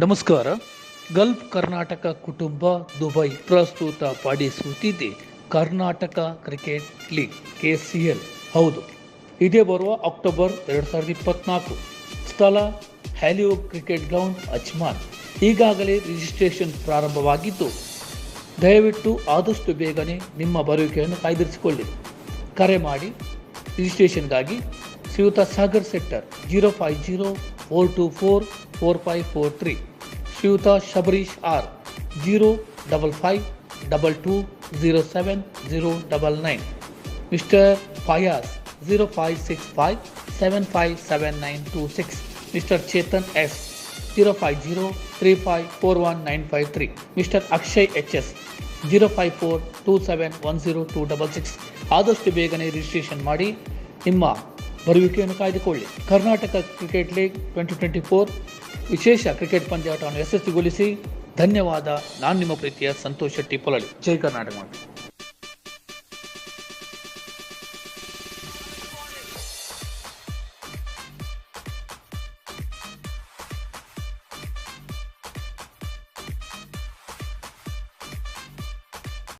ನಮಸ್ಕಾರ. ಗಲ್ಫ್ ಕರ್ನಾಟಕ ಕುಟುಂಬ ದುಬೈ ಪ್ರಸ್ತುತಪಡಿಸುತ್ತಿದೆ ಕರ್ನಾಟಕ ಕ್ರಿಕೆಟ್ ಲೀಗ್ KCL. ಹೌದು, ಇದೇ ಬರುವ ಅಕ್ಟೋಬರ್ 2024. ಸ್ಥಳ ಹ್ಯಾಲಿಯೋ ಕ್ರಿಕೆಟ್ ಗ್ರೌಂಡ್, ಅಜ್ಮಾನ್. ಈಗಾಗಲೇ ರಿಜಿಸ್ಟ್ರೇಷನ್ ಪ್ರಾರಂಭವಾಗಿದ್ದು, ದಯವಿಟ್ಟು ಆದಷ್ಟು ಬೇಗನೆ ನಿಮ್ಮ ಬರುವಿಕೆಯನ್ನು ಕಾಯ್ದಿರಿಸಿಕೊಳ್ಳಿ. ಕರೆ ಮಾಡಿ ರಿಜಿಸ್ಟ್ರೇಷನ್ಗಾಗಿ ಶ್ರೀಯುತ ಸಾಗರ್ ಸೆಟ್ಟರ್ 050-424-4543, ಶ್ರೀಯುತ Shabarish R 05522070099, mister Fayaz 0565757926, mister Chetan S 05035419553, mister Akshay HS 05427102266. ಆದಷ್ಟು ಬೇಗನೆ ರಿಜಿಸ್ಟ್ರೇಷನ್ ಮಾಡಿ ನಿಮ್ಮ ಬರುವಿಕೆಯನ್ನು ಕಾಯ್ದುಕೊಳ್ಳಿ. ಕರ್ನಾಟಕ ಕ್ರಿಕೆಟ್ ಲೀಗ್ 2024 ವಿಶೇಷ ಕ್ರಿಕೆಟ್ ಪಂದ್ಯಾಟವನ್ನು ಯಶಸ್ವಿಗೊಳಿಸಿ. ಧನ್ಯವಾದ. ನಾನು ನಿಮ್ಮ ಪ್ರೀತಿಯ ಸಂತೋಷ್ ಶೆಟ್ಟಿ ಪೊಲಳಿ. ಜೈ ಕರ್ನಾಟಕ.